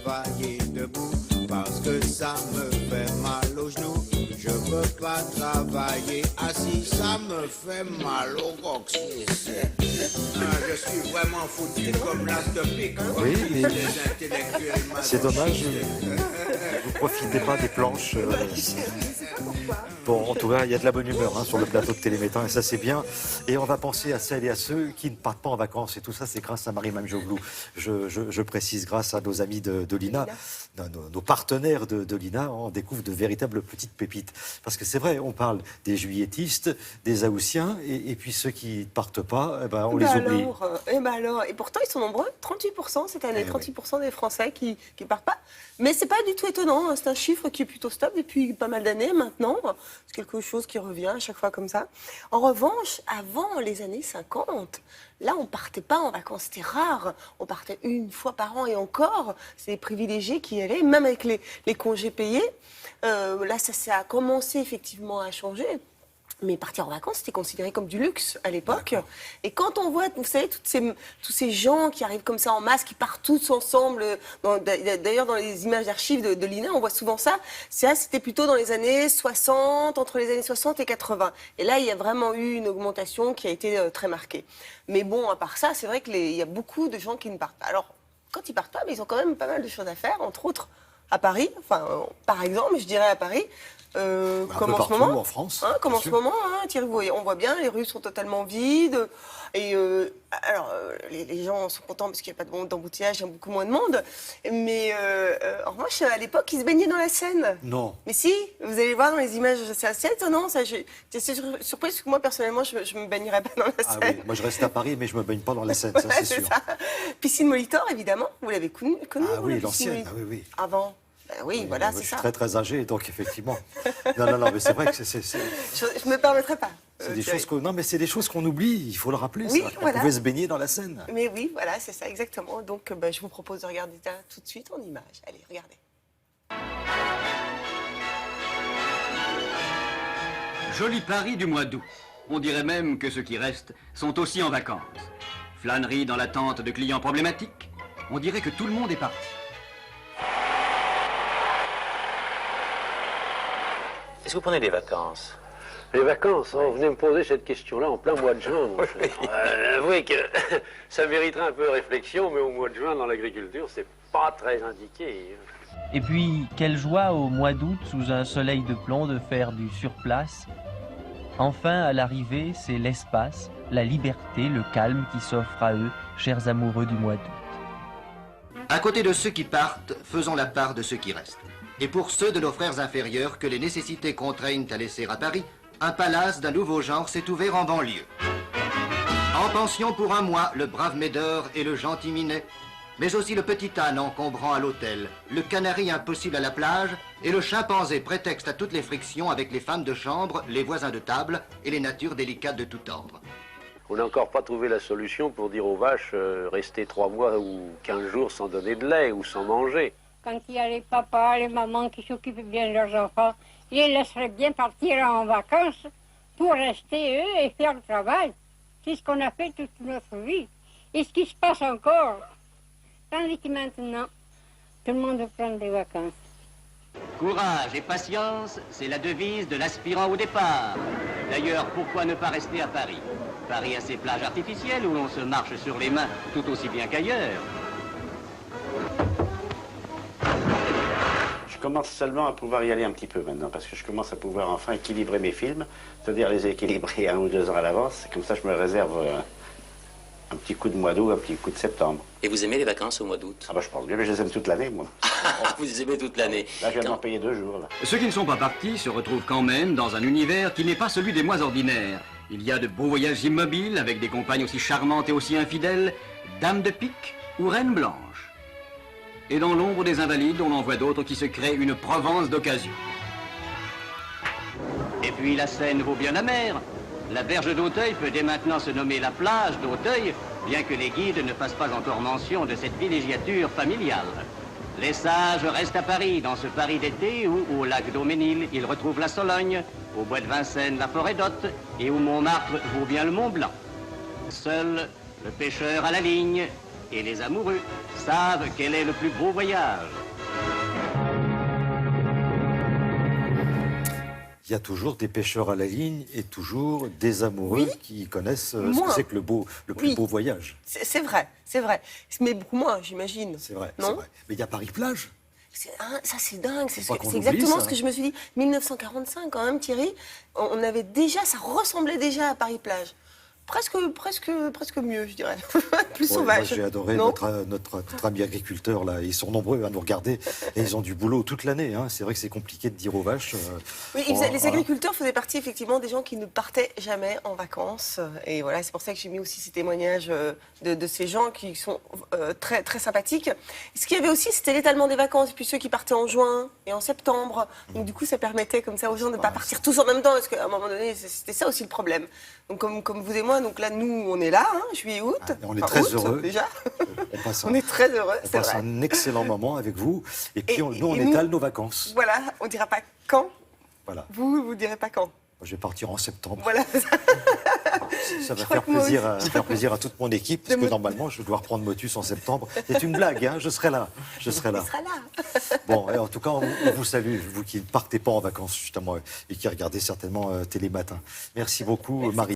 travailler debout parce que ça me fait mal aux genoux. Je peux pas travailler assis, ça me fait mal au coccyx. Je suis vraiment foutu comme l'as de pique. Oui, mais Les intellectuels c'est dommage. Vous profitez pas des planches. Bon, en tout cas, il y a de la bonne humeur sur le plateau de Télémétain, et ça c'est bien. Et on va penser à celles et à ceux qui ne partent pas en vacances. Et tout ça, c'est grâce à Marie Mamjoglou. Je précise, grâce à nos amis de l'INA, nos partenaires de l'INA, on découvre de véritables petites pépites. Parce que c'est vrai, on parle des juilletistes, des Haussiens, et puis ceux qui ne partent pas, on les oublie. Et pourtant, ils sont nombreux, 38% cette année, 38% des Français qui partent pas. Mais c'est pas du tout étonnant, c'est un chiffre qui est plutôt stable depuis pas mal d'années maintenant. C'est quelque chose qui revient à chaque fois comme ça. En revanche, avant les années 50, là, on partait pas en vacances, c'était rare. On partait une fois par an et encore, c'est les privilégiés qui y allaient, même avec les congés payés. Là, ça a commencé effectivement à changer. Mais partir en vacances, c'était considéré comme du luxe à l'époque. Et quand on voit, vous savez, tous ces gens qui arrivent comme ça en masse, qui partent tous ensemble, d'ailleurs dans les images d'archives de l'INA, on voit souvent ça. C'était plutôt dans les années 60, entre les années 60 et 80. Et là, il y a vraiment eu une augmentation qui a été très marquée. Mais bon, à part ça, c'est vrai qu'il y a beaucoup de gens qui ne partent pas. Alors, quand ils partent pas, ils ont quand même pas mal de choses à faire, entre autres à Paris. Enfin, par exemple, je dirais à Paris. Comme en ce moment, en France, comme en ce moment, Thierry, on voit bien, les rues sont totalement vides. Et les gens sont contents parce qu'il n'y a pas d'embouteillage, il y a beaucoup moins de monde. Mais en revanche, à l'époque, ils se baignaient dans la Seine. Non. Mais si, vous allez voir dans les images, c'est assez étonnant. J'étais surprise parce que moi, personnellement, je ne me baignerais pas dans la Seine. Ah oui, moi je reste à Paris, mais je ne me baigne pas dans la Seine, ça c'est sûr. Ça. Piscine Molitor, évidemment, vous l'avez connue. Ah oui, l'ancienne, oui. Avant. Oui, voilà, c'est ça. Je suis très très âgé, donc effectivement. Non, mais c'est vrai que c'est. Je me permettrai pas. C'est des choses mais c'est des choses qu'on oublie. Il faut le rappeler. Oui, ça. voilà. On pouvait se baigner dans la Seine. Mais oui, voilà, c'est ça exactement. Donc, je vous propose de regarder ça tout de suite en images. Allez, regardez. Joli Paris du mois d'août. On dirait même que ceux qui restent sont aussi en vacances. Flânerie dans l'attente de clients problématiques. On dirait que tout le monde est parti. Est-ce que vous prenez des vacances? Les vacances, vous venez me poser cette question-là en plein mois de juin. Avouez que ça mériterait un peu de réflexion, mais au mois de juin, dans l'agriculture, c'est pas très indiqué. Et puis, quelle joie au mois d'août, sous un soleil de plomb, de faire du surplace. Enfin, à l'arrivée, c'est l'espace, la liberté, le calme qui s'offrent à eux, chers amoureux du mois d'août. À côté de ceux qui partent, faisons la part de ceux qui restent. Et pour ceux de nos frères inférieurs que les nécessités contraignent à laisser à Paris, un palace d'un nouveau genre s'est ouvert en banlieue. En pension pour un mois, le brave Médor et le gentil Minet, mais aussi le petit âne encombrant à l'hôtel, le canari impossible à la plage et le chimpanzé prétexte à toutes les frictions avec les femmes de chambre, les voisins de table et les natures délicates de tout ordre. On n'a encore pas trouvé la solution pour dire aux vaches rester 3 mois ou 15 jours sans donner de lait ou sans manger. Quand il y a les papas, les mamans qui s'occupent bien de leurs enfants, ils les laisseraient bien partir en vacances pour rester eux et faire le travail. C'est ce qu'on a fait toute notre vie. Et ce qui se passe encore. Tandis que maintenant, tout le monde veut prendre des vacances. Courage et patience, c'est la devise de l'aspirant au départ. D'ailleurs, pourquoi ne pas rester à Paris? Paris a ses plages artificielles où l'on se marche sur les mains tout aussi bien qu'ailleurs. Je commence seulement à pouvoir y aller un petit peu maintenant, parce que je commence à pouvoir enfin équilibrer mes films, c'est-à-dire les équilibrer 1 ou 2 ans à l'avance. Comme ça, je me réserve un petit coup de mois d'août, un petit coup de septembre. Et vous aimez les vacances au mois d'août? Ah bah je pense bien, mais je les aime toute l'année, moi. Vous les aimez toute l'année. Là, je viens d'en payer 2 jours, là. Ceux qui ne sont pas partis se retrouvent quand même dans un univers qui n'est pas celui des mois ordinaires. Il y a de beaux voyages immobiles avec des compagnes aussi charmantes et aussi infidèles, dames de pique ou reines blanches. Et dans l'ombre des invalides, on en voit d'autres qui se créent une Provence d'occasion. Et puis la Seine vaut bien la mer. La berge d'Auteuil peut dès maintenant se nommer la plage d'Auteuil, bien que les guides ne fassent pas encore mention de cette villégiature familiale. Les sages restent à Paris, dans ce Paris d'été où, au lac d'Auménil, ils retrouvent la Sologne, au bois de Vincennes, la forêt d'Hôte, et où Montmartre vaut bien le Mont Blanc. Seul, le pêcheur à la ligne Et les amoureux savent quel est le plus beau voyage. Il y a toujours des pêcheurs à la ligne et toujours des amoureux qui connaissent ce que c'est que le plus beau voyage. C'est vrai, c'est vrai. Mais beaucoup moins, j'imagine. C'est vrai, non? c'est vrai. Mais il y a Paris-Plage. Ça, c'est dingue. C'est Faut pas qu'on exactement oublie ça. ce que je me suis dit. 1945, quand même, Thierry, on avait déjà, ça ressemblait déjà à Paris-Plage. Presque mieux, je dirais. Plus Ouais, sauvage. moi, j'ai adoré non notre ami agriculteur, là. Ils sont nombreux à nous regarder et ils ont du boulot toute l'année. Hein. C'est vrai que c'est compliqué de dire aux vaches. Oui, les agriculteurs faisaient partie effectivement des gens qui ne partaient jamais en vacances. Et voilà, c'est pour ça que j'ai mis aussi ces témoignages de ces gens qui sont très, très sympathiques. Ce qu'il y avait aussi, c'était l'étalement des vacances. Et puis ceux qui partaient en juin et en septembre. Donc du coup, ça permettait comme ça aux gens de ne pas partir tous en même temps. Parce qu'à un moment donné, c'était ça aussi le problème. Donc comme vous et moi, donc là, nous, on est là, hein, juillet, août. On est très heureux. Déjà. On est très heureux, On c'est passe vrai. un excellent moment avec vous. Et puis, nous, on nous, étale nos vacances. Voilà, on ne dira pas quand. Voilà. Vous ne direz pas quand. Je vais partir en septembre. Voilà. Ça va crois faire que moi faire plaisir à toute mon équipe, parce que normalement, je dois reprendre Motus en septembre. C'est une blague, hein, je serai là. Je serai là. Il sera là. Bon, et en tout cas, on vous salue, vous qui ne partez pas en vacances, justement, et qui regardez certainement Télématin. Merci beaucoup, Marie.